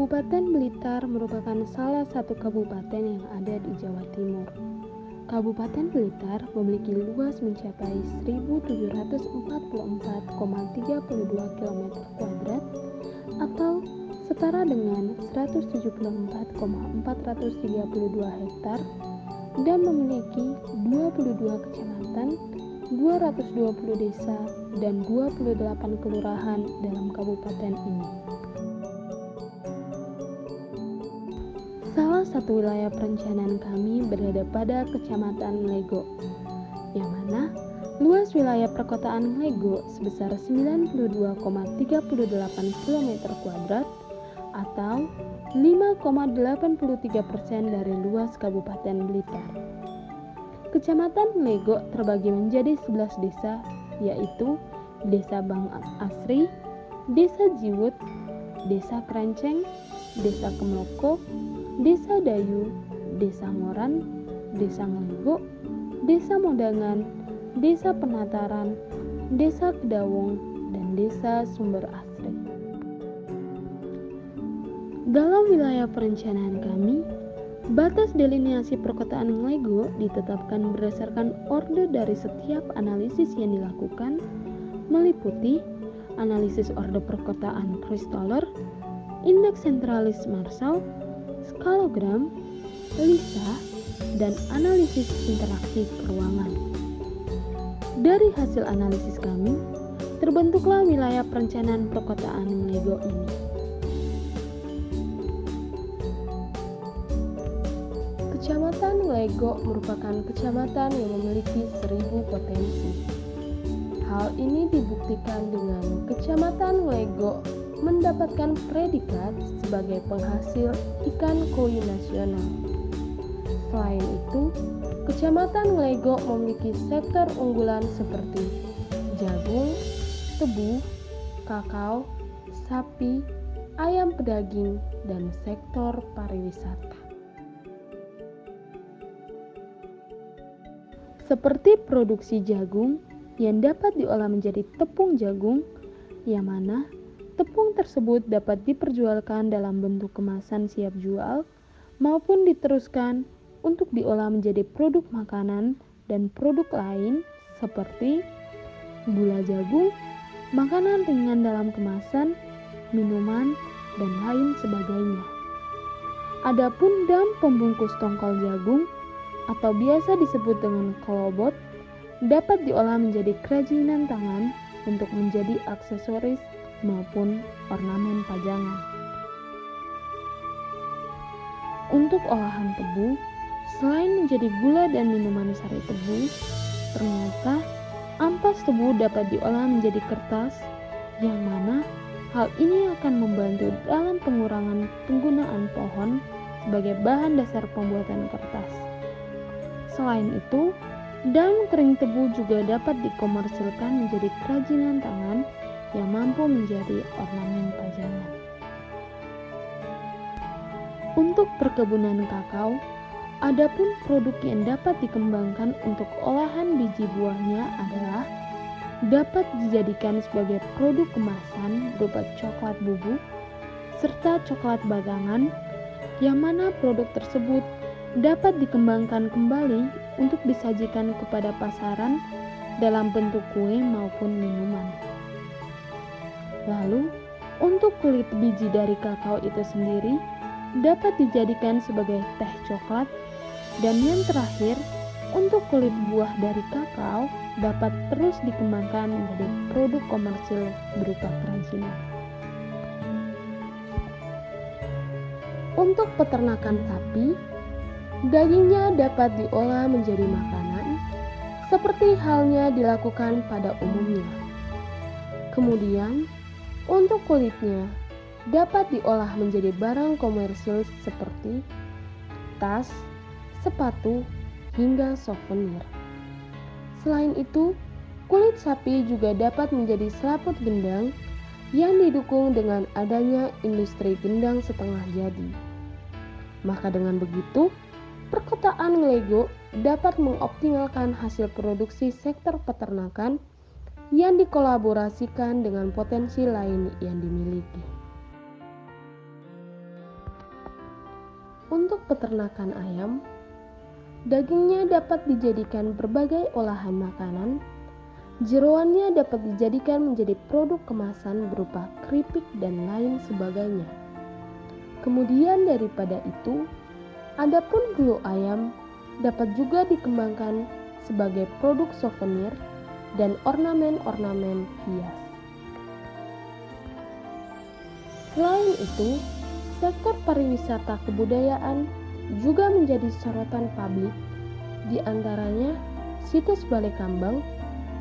Kabupaten Blitar merupakan salah satu kabupaten yang ada di Jawa Timur. Kabupaten Blitar memiliki luas mencapai 1.744,32 km² atau setara dengan 174,432 hektar dan memiliki 22 kecamatan, 220 desa, dan 28 kelurahan dalam kabupaten ini. Salah satu wilayah perencanaan kami berada pada Kecamatan Nglego, yang mana luas wilayah perkotaan Nglego sebesar 92,38 km² atau 5,83% dari luas Kabupaten Blitar. Kecamatan Nglego terbagi menjadi 11 desa, yaitu Desa Bang Asri, Desa Jiwut, Desa Krenceng, Desa Kemloko, Desa Dayu, Desa Ngoran, Desa Nglego, Desa Modangan, Desa Penataran, Desa Kedawung, dan Desa Sumber Asri. Dalam wilayah perencanaan kami, batas delineasi perkotaan Nglego ditetapkan berdasarkan orde dari setiap analisis yang dilakukan, meliputi analisis orde perkotaan Christoller, indeks sentralis Marshall, skalogram, LISA, dan analisis interaksi peruangan. Dari hasil analisis kami, terbentuklah wilayah perencanaan perkotaan Nglego ini. Kecamatan Nglego merupakan kecamatan yang memiliki 1000 potensi. Hal ini dibuktikan dengan Kecamatan Nglego mendapatkan predikat sebagai penghasil ikan koi nasional. Selain itu, Kecamatan Nglego memiliki sektor unggulan seperti jagung, tebu, kakao, sapi, ayam pedaging, dan sektor pariwisata. Seperti produksi jagung yang dapat diolah menjadi tepung jagung, yang mana tepung tersebut dapat diperjualkan dalam bentuk kemasan siap jual maupun diteruskan untuk diolah menjadi produk makanan dan produk lain seperti gula jagung, makanan ringan dalam kemasan, minuman, dan lain sebagainya. Adapun daun pembungkus tongkol jagung atau biasa disebut dengan kolobot dapat diolah menjadi kerajinan tangan untuk menjadi aksesoris maupun ornamen pajangan. Untuk olahan tebu, selain menjadi gula dan minuman sari tebu, ternyata ampas tebu dapat diolah menjadi kertas, yang mana hal ini akan membantu dalam pengurangan penggunaan pohon sebagai bahan dasar pembuatan kertas. Selain itu, daun kering tebu juga dapat dikomersilkan menjadi kerajinan tangan yang mampu menjadi ornamen pajangan. Untuk perkebunan kakao, adapun produk yang dapat dikembangkan untuk olahan biji buahnya adalah dapat dijadikan sebagai produk kemasan berupa coklat bubuk serta coklat batangan, yang mana produk tersebut dapat dikembangkan kembali untuk disajikan kepada pasaran dalam bentuk kue maupun minuman. Lalu, untuk kulit biji dari kakao itu sendiri dapat dijadikan sebagai teh coklat, dan yang terakhir, untuk kulit buah dari kakao dapat terus dikembangkan menjadi produk komersil berupa kerajinan. Untuk peternakan sapi, dagingnya dapat diolah menjadi makanan, seperti halnya dilakukan pada umumnya. Kemudian, untuk kulitnya dapat diolah menjadi barang komersil seperti tas, sepatu, hingga souvenir. Selain itu, kulit sapi juga dapat menjadi selaput gendang yang didukung dengan adanya industri gendang setengah jadi. Maka dengan begitu, perkotaan Nglego dapat mengoptimalkan hasil produksi sektor peternakan yang dikolaborasikan dengan potensi lain yang dimiliki. Untuk peternakan ayam, dagingnya dapat dijadikan berbagai olahan makanan, jeroannya dapat dijadikan menjadi produk kemasan berupa keripik dan lain sebagainya. Kemudian daripada itu, adapun bulu ayam dapat juga dikembangkan sebagai produk souvenir dan ornamen-ornamen hias. Selain itu, sektor pariwisata kebudayaan juga menjadi sorotan publik, di antaranya situs Balai Kambang,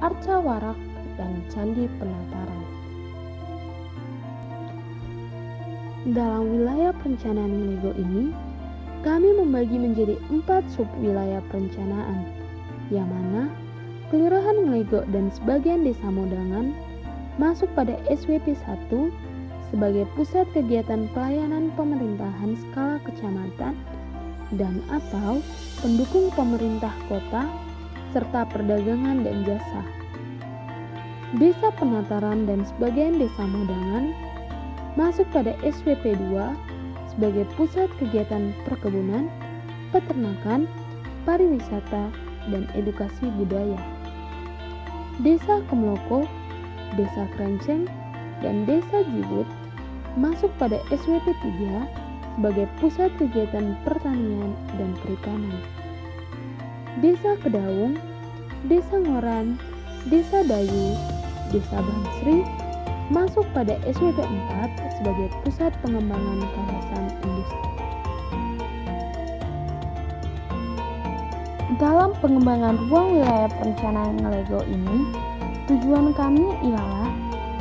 Arca Warak, dan Candi Penataran. Dalam wilayah perencanaan Ngelego ini, kami membagi menjadi 4 sub-wilayah perencanaan, yang mana Kelurahan Ngelego dan sebagian Desa Modangan masuk pada SWP 1 sebagai pusat kegiatan pelayanan pemerintahan skala kecamatan dan atau pendukung pemerintah kota serta perdagangan dan jasa. Desa Penataran dan sebagian Desa Modangan masuk pada SWP 2 sebagai pusat kegiatan perkebunan, peternakan, pariwisata, dan edukasi budaya. Desa Kemloko, Desa Krenceng, dan Desa Jibut masuk pada SWP 3 sebagai pusat kegiatan pertanian dan perikanan. Desa Kedaung, Desa Ngoran, Desa Dayu, Desa Bangsri masuk pada SWP 4 sebagai pusat pengembangan kawasan industri. Dalam pengembangan ruang wilayah perencanaan Ngelego ini, tujuan kami ialah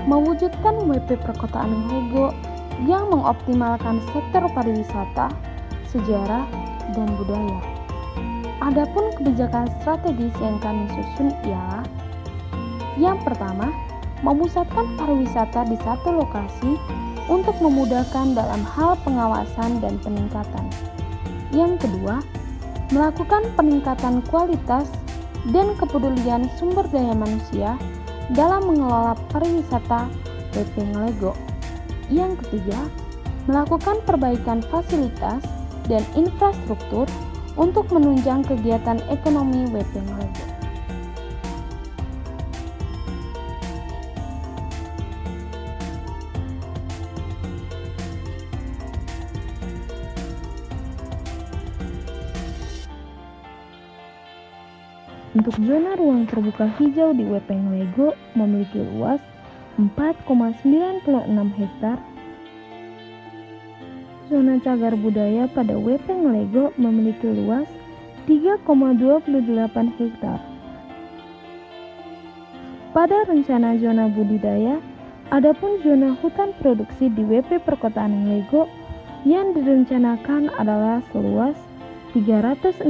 mewujudkan WP Perkotaan Ngelego yang mengoptimalkan sektor pariwisata, sejarah, dan budaya. Adapun kebijakan strategis yang kami susun ialah: yang pertama, memusatkan pariwisata di satu lokasi untuk memudahkan dalam hal pengawasan dan peningkatan. Yang kedua, melakukan peningkatan kualitas dan kepedulian sumber daya manusia dalam mengelola pariwisata WP Ngelego. Yang ketiga, melakukan perbaikan fasilitas dan infrastruktur untuk menunjang kegiatan ekonomi WP Ngelego. Untuk zona ruang terbuka hijau di WP Ngelego memiliki luas 4,96 hektar. Zona cagar budaya pada WP Ngelego memiliki luas 3,28 hektar. Pada rencana zona budidaya, adapun zona hutan produksi di WP Perkotaan Ngelego yang direncanakan adalah seluas 363,6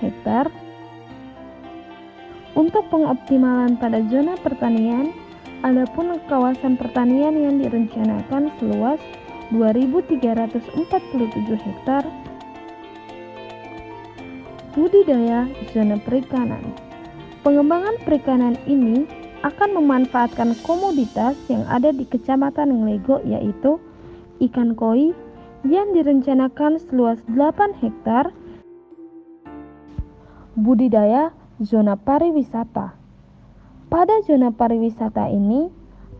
hektar. Untuk pengoptimalan pada zona pertanian, adapun kawasan pertanian yang direncanakan seluas 2.347 hektar. Budidaya zona perikanan. Pengembangan perikanan ini akan memanfaatkan komoditas yang ada di Kecamatan Ngelego, yaitu ikan koi yang direncanakan seluas 8 hektar. Budidaya zona pariwisata. Pada zona pariwisata ini,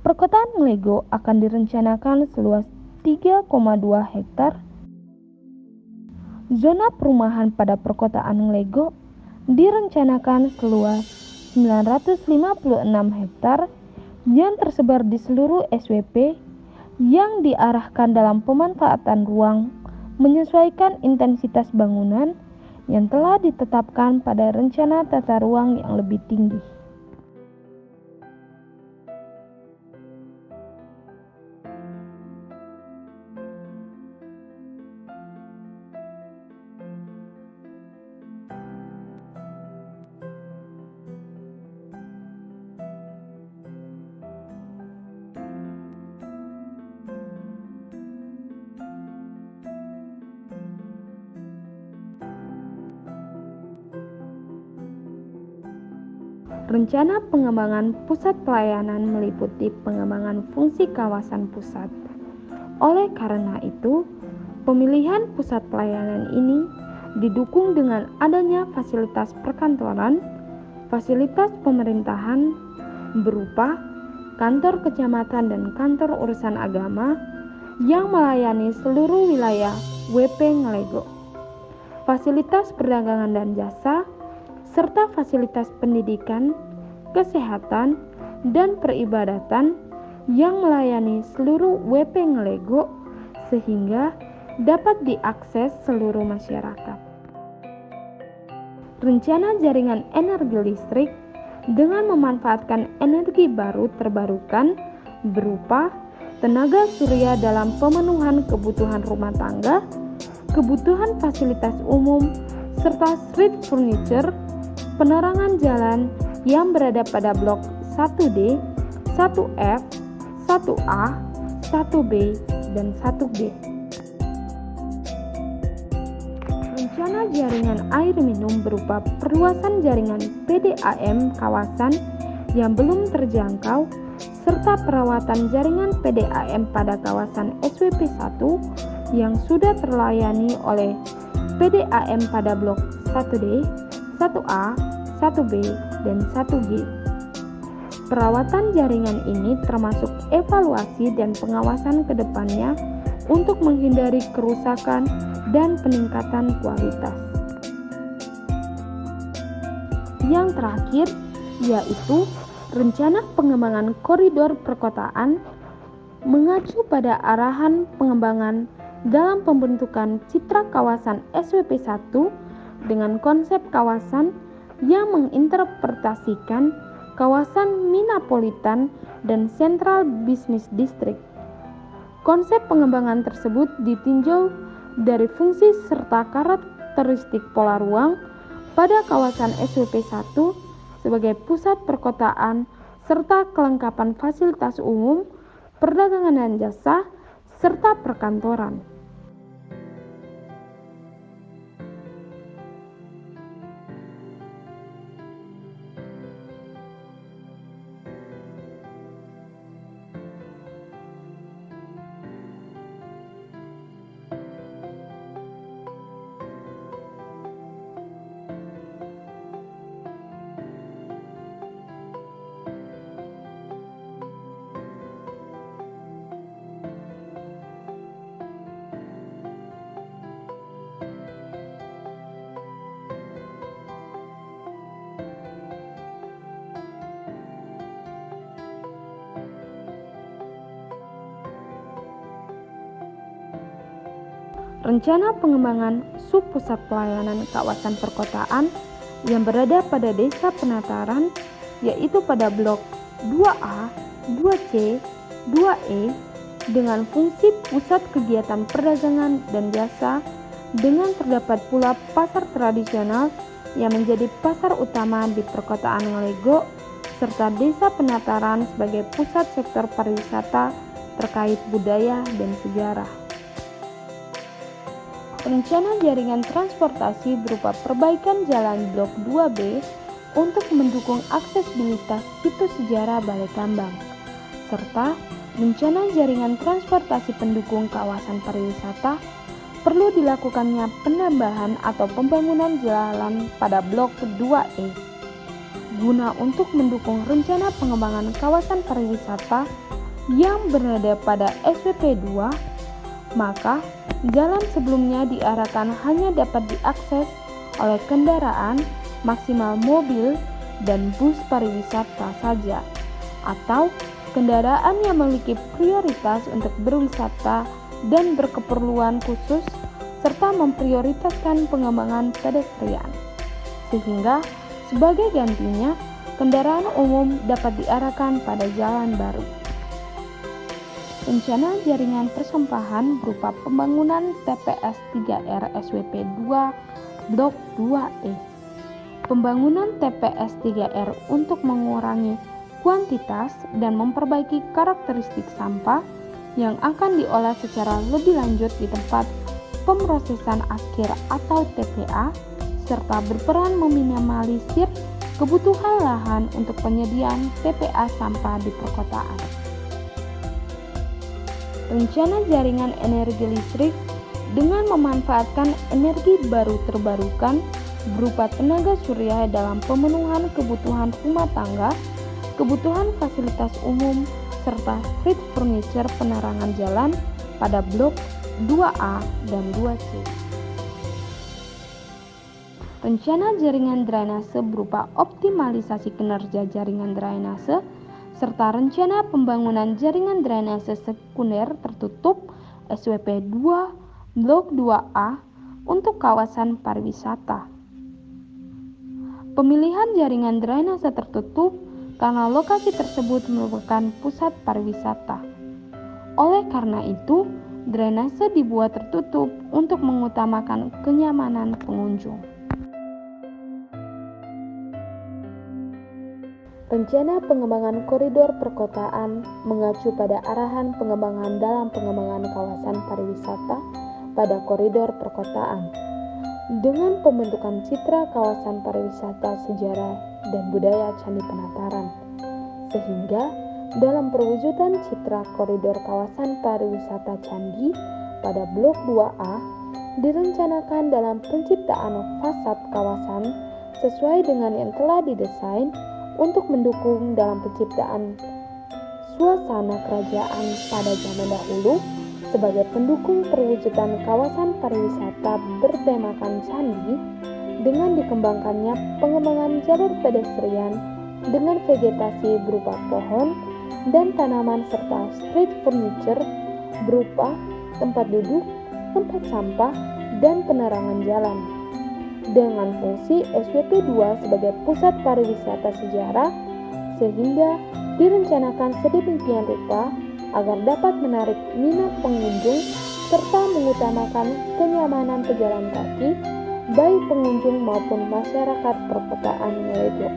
Perkotaan Ngelego akan direncanakan seluas 3,2 hektar. Zona perumahan pada Perkotaan Ngelego direncanakan seluas 956 hektar yang tersebar di seluruh SWP yang diarahkan dalam pemanfaatan ruang menyesuaikan intensitas bangunan yang telah ditetapkan pada rencana tata ruang yang lebih tinggi. Rencana pengembangan pusat pelayanan meliputi pengembangan fungsi kawasan pusat. Oleh karena itu, Pemilihan pusat pelayanan ini didukung dengan adanya fasilitas perkantoran, fasilitas pemerintahan berupa kantor kecamatan dan kantor urusan agama yang melayani seluruh wilayah WP Ngelego, fasilitas perdagangan dan jasa, serta fasilitas pendidikan, kesehatan, dan peribadatan yang melayani seluruh WP Ngelego sehingga dapat diakses seluruh masyarakat. Rencana jaringan energi listrik dengan memanfaatkan energi baru terbarukan berupa tenaga surya dalam pemenuhan kebutuhan rumah tangga, kebutuhan fasilitas umum, serta street furniture, penerangan jalan yang berada pada blok 1D, 1F, 1A, 1B, dan 1G. Rencana jaringan air minum berupa perluasan jaringan PDAM kawasan yang belum terjangkau serta perawatan jaringan PDAM pada kawasan SWP 1 yang sudah terlayani oleh PDAM pada blok 1D, 1A, 1B, dan 1G. Perawatan jaringan ini termasuk evaluasi dan pengawasan ke depannya untuk menghindari kerusakan dan peningkatan kualitas. Yang terakhir yaitu rencana pengembangan koridor perkotaan mengacu pada arahan pengembangan dalam pembentukan citra kawasan SWP 1 dengan konsep kawasan yang menginterpretasikan kawasan Minapolitan dan Central Business District. Konsep pengembangan tersebut ditinjau dari fungsi serta karakteristik pola ruang pada kawasan SWP 1 sebagai pusat perkotaan serta kelengkapan fasilitas umum, perdagangan dan jasa, serta perkantoran. Rencana pengembangan subpusat pelayanan kawasan perkotaan yang berada pada Desa Penataran yaitu pada blok 2A, 2C, 2E dengan fungsi pusat kegiatan perdagangan dan jasa dengan terdapat pula pasar tradisional yang menjadi pasar utama di perkotaan Ngelego serta Desa Penataran sebagai pusat sektor pariwisata terkait budaya dan sejarah. Rencana jaringan transportasi berupa perbaikan jalan blok 2B untuk mendukung aksesibilitas situs sejarah Balai Kambang, serta rencana jaringan transportasi pendukung kawasan pariwisata perlu dilakukannya penambahan atau pembangunan jalan pada blok 2E guna untuk mendukung rencana pengembangan kawasan pariwisata yang berada pada SWP 2. Maka, jalan sebelumnya diarahkan hanya dapat diakses oleh kendaraan maksimal mobil dan bus pariwisata saja, atau kendaraan yang memiliki prioritas untuk berwisata dan berkeperluan khusus, serta memprioritaskan pengembangan pedestrian. Sehingga, sebagai gantinya, kendaraan umum dapat diarahkan pada jalan baru. Rencana jaringan persampahan berupa pembangunan TPS 3R SWP 2 Blok 2E. Pembangunan TPS 3R untuk mengurangi kuantitas dan memperbaiki karakteristik sampah yang akan diolah secara lebih lanjut di tempat pemrosesan akhir atau TPA, serta berperan meminimalisir kebutuhan lahan untuk penyediaan TPA sampah di perkotaan. Rencana jaringan energi listrik dengan memanfaatkan energi baru terbarukan berupa tenaga surya dalam pemenuhan kebutuhan rumah tangga, kebutuhan fasilitas umum, serta street furniture penerangan jalan pada blok 2A dan 2C. Rencana jaringan drainase berupa optimalisasi kinerja jaringan drainase serta rencana pembangunan jaringan drainase sekunder tertutup SWP 2 Blok 2A untuk kawasan pariwisata. Pemilihan jaringan drainase tertutup karena lokasi tersebut merupakan pusat pariwisata. Oleh karena itu, drainase dibuat tertutup untuk mengutamakan kenyamanan pengunjung. Rencana pengembangan koridor perkotaan mengacu pada arahan pengembangan dalam pengembangan kawasan pariwisata pada koridor perkotaan dengan pembentukan citra kawasan pariwisata sejarah dan budaya Candi Penataran, sehingga dalam perwujudan citra koridor kawasan pariwisata Candi pada blok 2A direncanakan dalam penciptaan fasad kawasan sesuai dengan yang telah didesain untuk mendukung dalam penciptaan suasana kerajaan pada zaman dahulu sebagai pendukung perwujudan kawasan pariwisata bertemakan candi dengan dikembangkannya pengembangan jalur pedestrian dengan vegetasi berupa pohon dan tanaman serta street furniture berupa tempat duduk, tempat sampah, dan penerangan jalan. Dengan fungsi SWP 2 sebagai pusat pariwisata sejarah sehingga direncanakan sedemikian rupa agar dapat menarik minat pengunjung serta mengutamakan kenyamanan pejalan kaki baik pengunjung maupun masyarakat perkotaan Ngelejo.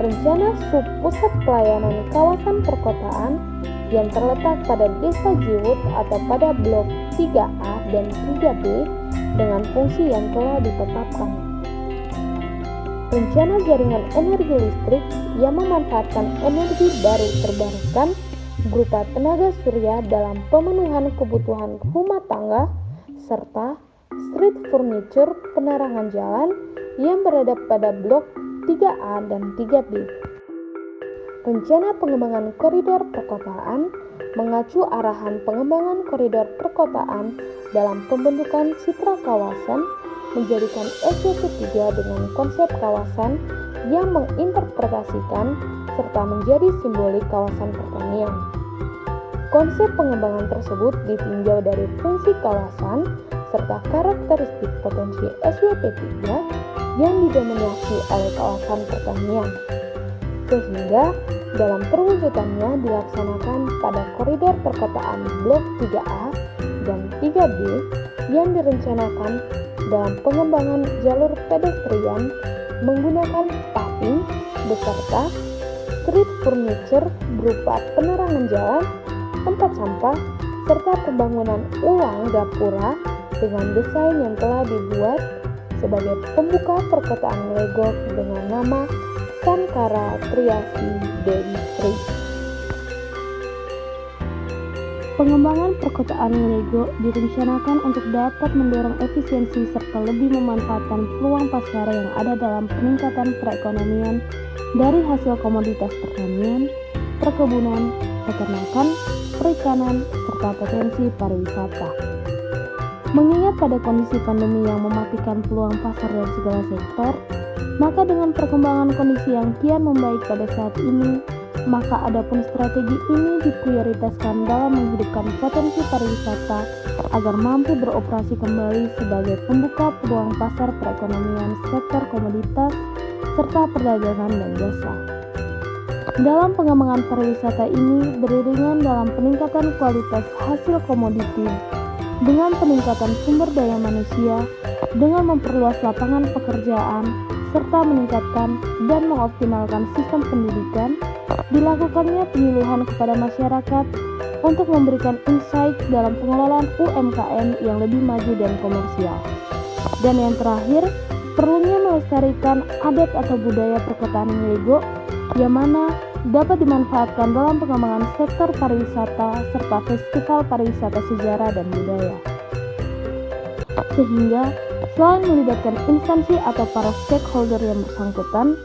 Rencana Subpusat Pelayanan Kawasan Perkotaan yang terletak pada Desa Jiwut atau pada Blok 3A dan 3B dengan fungsi yang telah ditetapkan. Rencana jaringan energi listrik yang memanfaatkan energi baru terbarukan berupa tenaga surya dalam pemenuhan kebutuhan rumah tangga serta street furniture penerangan jalan yang berada pada Blok 3A dan 3B. Rencana pengembangan koridor perkotaan mengacu arahan pengembangan koridor perkotaan dalam pembentukan citra kawasan menjadikan SWP 3 dengan konsep kawasan yang menginterpretasikan serta menjadi simbolik kawasan pertanian. Konsep pengembangan tersebut ditinjau dari fungsi kawasan serta karakteristik potensi SWP 3 yang didominasi oleh kawasan pertanian, sehingga dalam perwujudannya dilaksanakan pada koridor perkotaan Blok 3A dan 3B yang direncanakan dalam pengembangan jalur pedestrian menggunakan paving beserta street furniture berupa penerangan jalan, tempat sampah, serta pembangunan ulang gapura dengan desain yang telah dibuat sebagai pembuka perkotaan Legok dengan nama Sankara Triasi Dewi Sri. Pengembangan perkotaan Lego direncanakan untuk dapat mendorong efisiensi serta lebih memanfaatkan peluang pasar yang ada dalam peningkatan perekonomian dari hasil komoditas pertanian, perkebunan, peternakan, perikanan, serta potensi pariwisata. Mengingat pada kondisi pandemi yang mematikan peluang pasar dari segala sektor, maka dengan perkembangan kondisi yang kian membaik pada saat ini, maka adapun strategi ini diprioritaskan dalam menghidupkan potensi pariwisata agar mampu beroperasi kembali sebagai pembuka peluang pasar perekonomian sektor komoditas serta perdagangan dan jasa. Dalam pengembangan pariwisata ini beriringan dalam peningkatan kualitas hasil komoditi dengan peningkatan sumber daya manusia dengan memperluas lapangan pekerjaan serta meningkatkan dan mengoptimalkan sistem pendidikan, dilakukannya penyuluhan kepada masyarakat untuk memberikan insight dalam pengelolaan UMKM yang lebih maju dan komersial. Dan yang terakhir, perlunya melestarikan adat atau budaya perkotaan Lego yang mana dapat dimanfaatkan dalam pengembangan sektor pariwisata serta festival pariwisata sejarah dan budaya. Sehingga selain melibatkan instansi atau para stakeholder yang bersangkutan,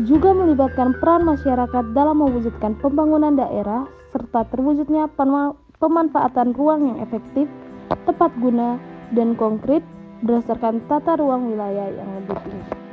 juga melibatkan peran masyarakat dalam mewujudkan pembangunan daerah serta terwujudnya pemanfaatan ruang yang efektif, tepat guna, dan konkret berdasarkan tata ruang wilayah yang lebih tinggi.